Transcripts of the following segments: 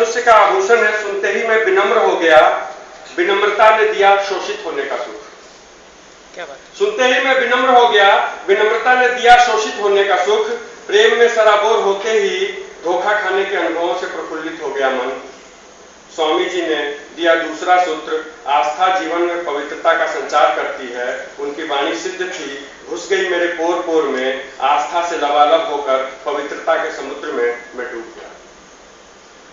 मनुष्य का आभूषण है, सुनते ही मैं विनम्र हो गया, विनम्रता ने दिया शोषित होने का सुख। क्या बात? सुनते ही मैं विनम्र हो गया, विनम्रता ने दिया शोषित होने का सुख, प्रेम में सराबोर होते ही धोखा खाने के अनुभवों से प्रफुल्लित हो गया मन। स्वामी जी ने दिया दूसरा सूत्र, आस्था जीवन में पवित्रता का संचार करती है। उनकी वाणी सिद्ध थी, घुस गई मेरे पोर पोर में, आस्था से लबालब होकर पवित्रता के समुद्र में मैं डूब गया।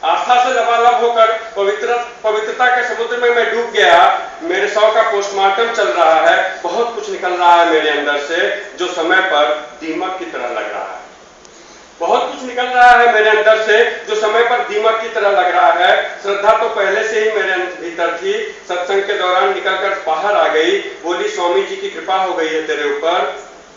आस्था से लबालब होकर पवित्रता के समुद्र में मैं डूब गया। मेरे शव का पोस्टमार्टम चल रहा है, बहुत कुछ निकल रहा है मेरे अंदर से, जो समय पर दीमक की तरह लग रहा है। बहुत कुछ निकल रहा है मेरे अंदर से, जो समय पर दीमक की तरह लग रहा है। श्रद्धा तो पहले से ही मेरे भीतर थी, सत्संग के दौरान निकलकर बाहर आ गई। बोली, स्वामी जी की कृपा हो गई है तेरे ऊपर,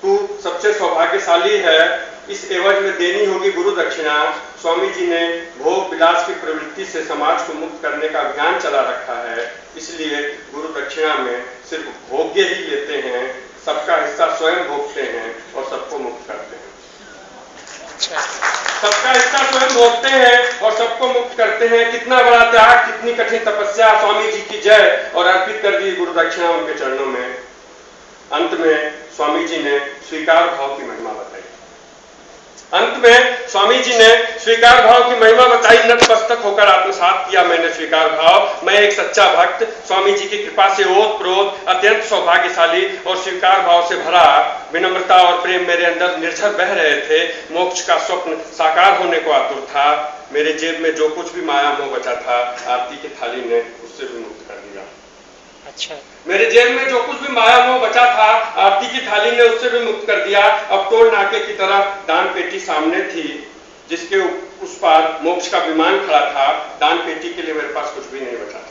तू सबसे सौभाग्यशाली है, इस एवज में देनी होगी गुरु दक्षिणा। स्वामी जी ने भोग विलास की प्रवृत्ति से समाज को मुक्त करने का अभियान चला रखा है, इसलिए गुरु दक्षिणा में सिर्फ भोग्य ही लेते हैं, सबका हिस्सा स्वयं भोगते हैं और सबको मुक्त करते हैं। सबका हिस्सा स्वयं भोगते हैं और सबको मुक्त करते हैं। कितना बड़ा त्याग, कितनी कठिन तपस्या। स्वामी जी की जय। और अर्पित कर दी गुरु दक्षिणा उनके चरणों में। अंत में स्वामी जी ने स्वीकार भाव की महिमा बताई। अंत में स्वामी जी ने स्वीकार भाव की महिमा बताई। नतमस्तक होकर आत्मसात किया मैंने स्वीकार भाव। मैं एक सच्चा भक्त, स्वामी जी की कृपा से ओतप्रोत अत्यंत सौभाग्यशाली और स्वीकार भाव से भरा। विनम्रता और प्रेम मेरे अंदर निर्झर बह रहे थे। मोक्ष का स्वप्न साकार होने को आतुर था। मेरे जेब में जो कुछ भी माया मोह बचा था, आरती की थाली ने उससे भी मुक्त कर दिया। अच्छा, मेरे जेब में जो कुछ भी माया मोह बचा था, आरती की थाली ने उससे भी मुक्त कर दिया। अब टोल नाके की तरह दान पेटी सामने थी, जिसके उस पार मोक्ष का विमान खड़ा था। दान पेटी के लिए मेरे पास कुछ भी नहीं बचा था।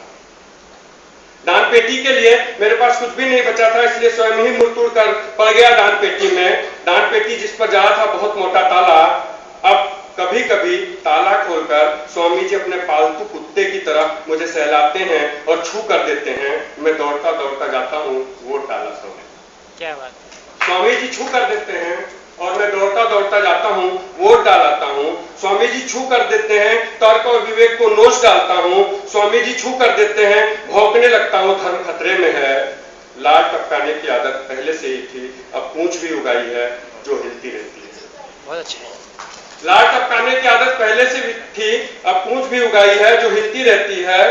दान पेटी के लिए मेरे पास कुछ भी नहीं बचा था, इसलिए स्वयं ही मुड़ कर पड़ गया दान पेटी में। दान पेटी जिस पर जड़ा था बहुत मोटा ताला। अब कभी कभी ताला खोलकर स्वामी जी अपने पालतू कुत्ते की तरह मुझे सहलाते हैं और छू कर देते हैं। मैं दौड़ता दौड़ता जाता हूँ, वोट डाला सब। क्या बात? स्वामी जी छू कर देते हैं और मैं दौड़ता दौड़ता जाता हूँ, वोट डालता हूँ। स्वामी जी छू कर देते हैं, तर्क और विवेक को नोच डालता हूँ। स्वामी जी छू कर देते हैं, भौंकने लगता हूँ, धर्म खतरे में है। लाल टपकाने की आदत पहले से ही थी, अब पूंछ भी उगाई है जो हिलती रहती है। बहुत अच्छा है। लाल टपकाने की आदत पहले से भी थी, अब पूंछ भी उगाई है जो हिलती रहती है।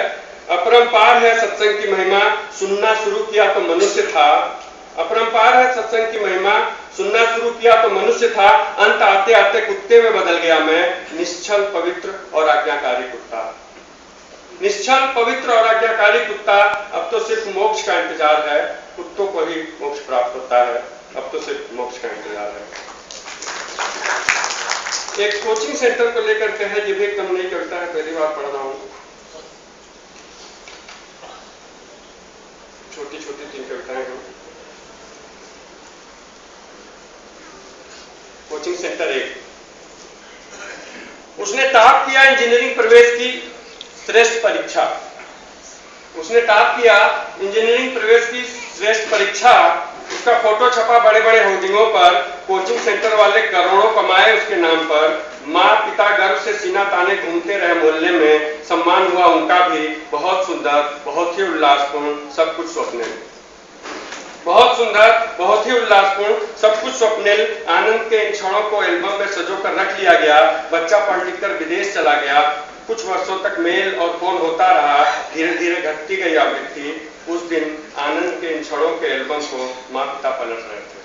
अपरंपार है सत्संग की महिमा, सुनना शुरू किया तो मनुष्य था। अपरंपार है सत्संग की महिमा, सुनना शुरू किया तो मनुष्य था। अंत आते आते कुत्ते में बदल गया मैं, निश्चल पवित्र और आज्ञाकारी कुत्ता। निश्चल पवित्र और आज्ञाकारी कुत्ता। अब तो सिर्फ मोक्ष का इंतजार है, कुत्तों को ही मोक्ष प्राप्त होता है। अब तो सिर्फ मोक्ष का इंतजार है। एक कोचिंग सेंटर को लेकर के है, ये भी एकदम नई कविता है, पहली बार पढ़ रहा हूं। छोटी छोटी 3 कविताएं हैं। Coaching centre 1। उसने टॉप किया इंजीनियरिंग प्रवेश की श्रेष्ठ परीक्षा। उसने टॉप किया इंजीनियरिंग प्रवेश की श्रेष्ठ परीक्षा। उसका फोटो छपा बड़े बड़े होर्डिंगों पर। कोचिंग सेंटर वाले करोड़ों कमाए उसके नाम पर। माँ पिता गर्व से सीना ताने घूमते रहे मोहल्ले में। सम्मान हुआ उनका भी, बहुत सुंदर, बहुत ही उल्लासपूर्ण, सब कुछ स्वप्निल। बहुत सुंदर, बहुत ही उल्लासपूर्ण, सब कुछ स्वप्निल। आनंद के इन क्षणों को एल्बम में सजोकर रख लिया गया। बच्चा पढ़ लिख कर विदेश चला गया। कुछ वर्षों तक मेल और फोन होता रहा। धीरे धीरे घटती गई आवृत्ति। उस दिन आनंद के इन क्षणों के एल्बम को माँ पिता पलट रहे थे।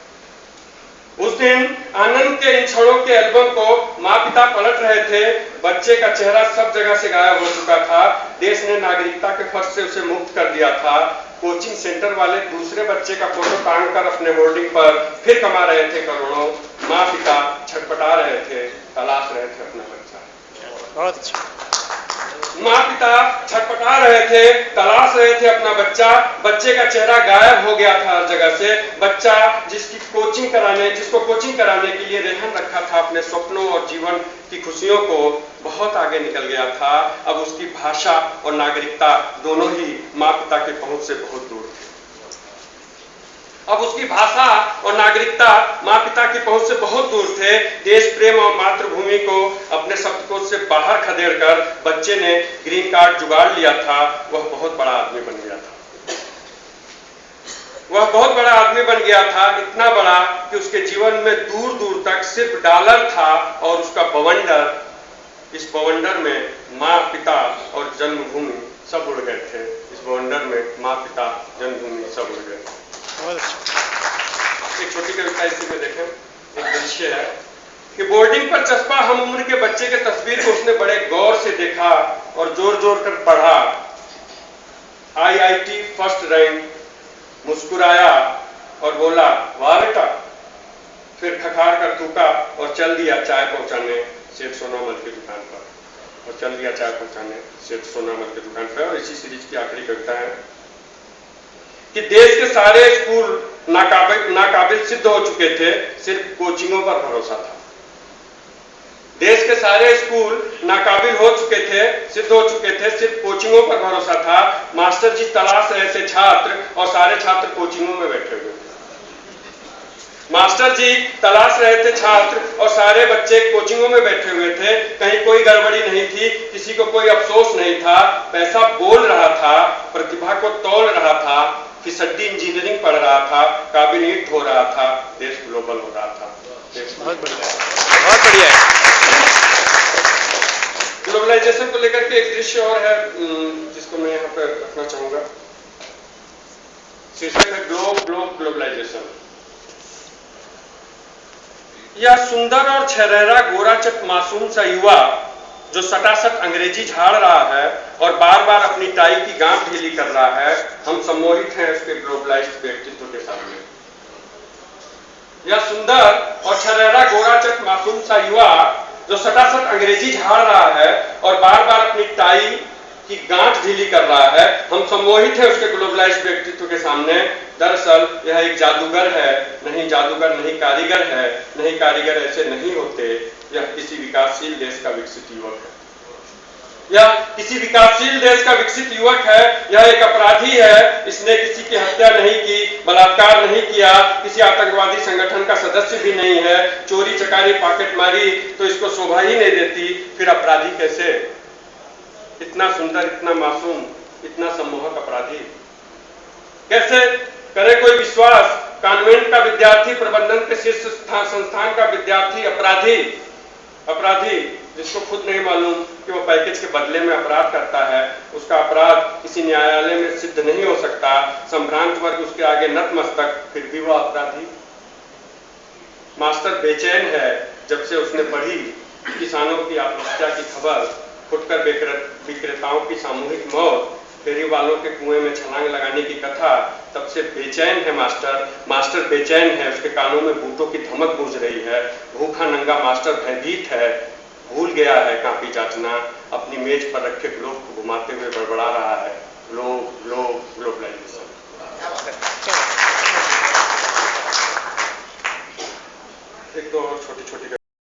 उस दिन आनंद के इन क्षणों के एल्बम को माँ पिता पलट रहे थे। बच्चे का चेहरा सब जगह से गायब हो चुका था। देश ने नागरिकता के फर्ज से उसे मुक्त कर दिया था। कोचिंग सेंटर वाले दूसरे बच्चे का फोटो टांग कर अपने होर्डिंग पर फिर कमा रहे थे करोड़ों। माँ पिता छटपटा रहे थे, तलाश रहे थे अपना बच्चा। बहुत अच्छा। माँ पिता छटपटा रहे थे, तलाश रहे थे अपना बच्चा। बच्चे का चेहरा गायब हो गया था हर जगह से। बच्चा जिसको कोचिंग कराने के लिए रेहन रखा था अपने सपनों और जीवन की खुशियों को, बहुत आगे निकल गया था। अब उसकी भाषा और नागरिकता दोनों ही माँ पिता के पहुंच से बहुत दूर थे। अब उसकी भाषा और नागरिकता माँ पिता की पहुंच से बहुत दूर थे। देश प्रेम और मातृभूमि को अपने शब्दकोश से बाहर खदेड़कर बच्चे ने ग्रीन कार्ड जुगाड़ लिया था। वह बहुत बड़ा आदमी बन गया था। वह बहुत बड़ा आदमी बन गया था, इतना बड़ा कि उसके जीवन में दूर दूर तक सिर्फ डॉलर था और उसका बवंडर। इस बवंडर में माँ पिता और जन्मभूमि सब उड़ गए थे। इस बवंडर में माँ पिता जन्मभूमि सब उड़ गए। बहुत अच्छा। एक छोटी कविता इसी में देखें, एक दृश्य है कि बोर्डिंग पर चस्पा हम उम्र के बच्चे के तस्वीर को उसने बड़े गौर से देखा और जोर जोर कर पढ़ा। IIT फर्स्ट रैंक, मुस्कुराया और बोला वाह बेटा, फिर खखार कर थूका और चल दिया चाय पहुंचाने सेठ सोनामल की दुकान पर। और चल दिया चाय पहुंचाने सेठ सोनामल की दुकान पर। और इसी सीरीज की आखिरी कविता है कि देश के सारे स्कूल नाकाबिल सिद्ध हो चुके थे, सिर्फ कोचिंगों पर भरोसा था। देश के सारे स्कूल नाकाबिल हो चुके थे, सिद्ध हो चुके थे, सिर्फ कोचिंगों पर भरोसा था। मास्टर जी तलाश रहे थे छात्र और सारे छात्र कोचिंगों में बैठे हुए थे। मास्टर जी तलाश रहे थे छात्र और सारे बच्चे कोचिंगों में बैठे हुए थे। कहीं कोई गड़बड़ी नहीं थी, किसी को कोई अफसोस नहीं था। पैसा बोल रहा था, प्रतिभा को तौल रहा था, फिसड्डी इंजीनियरिंग पढ़ रहा था, काबिल ईंट हो रहा था, देश ग्लोबल हो रहा था। बहुत बढ़िया, बहुत बढ़िया है। ग्लोबलाइजेशन को लेकर के एक दृश्य और है जिसको मैं यहाँ पर रखना चाहूंगा। शीर्षक है ग्लोबलाइजेशन। यह सुंदर और छरहरा गोराचट मासूम सा युवा जो सटासट अंग्रेजी झाड़ रहा है और बार बार अपनी टाई की गांठ ढीली कर रहा है, हम सम्मोहित हैं उसके ग्लोबलाइज्ड व्यक्तित्व के सामने। यह सुंदर और छरहरा गोराचट मासूम सा युवा जो सटासट अंग्रेजी झाड़ रहा है और बार बार अपनी टाई की गांठ ढीली कर रहा है, हम सम्मोहित हैं उसके ग्लोबलाइज्ड व्यक्तित्व के सामने। दरअसल यह एक जादूगर है, नहीं जादूगर नहीं कारीगर है, नहीं कारीगर ऐसे नहीं होते। यह किसी विकासशील देश का विकसित युवक है। यह किसी विकासशील देश का विकसित युवक है। यह एक अपराधी है, इसने किसी की हत्या नहीं की, बलात्कार नहीं किया, किसी आतंकवादी संगठन का सदस्य भी नहीं है, चोरी चकारी पॉकेटमारी तो इसको शोभा ही नहीं देती, फिर अपराधी कैसे? इतना सुंदर, इतना मासूम, इतना सम्मोहक अपराधी कैसे करे कोई विश्वास? कॉन्वेंट का विद्यार्थी, प्रबंधन के शीर्ष संस्थान का विद्यार्थी अपराधी जिसको खुद नहीं मालूम कि वो पैकेज के बदले में अपराध करता है, उसका अपराध किसी न्यायालय में सिद्ध नहीं हो सकता, संभ्रांत वर्ग उसके आगे नतमस्तक, फिर भी वो अपराधी। मास्टर बेचैन है जब से उसने पढ़ी किसानों की आत्महत्या की खबर, फुटकर विक्रेताओं की सामूहिक मौत, फेरी वालों के कुएं में छलांग लगाने की कथा, तब से बेचैन है मास्टर बेचैन है, उसके कानों में बूटों की धमक गूंज रही है। भूखा नंगा मास्टर भयभीत है, भूल गया है कापी जांचना, अपनी मेज पर रखे ग्लोब को घुमाते हुए बड़बड़ा रहा है, ग्लोबलाइजेशन।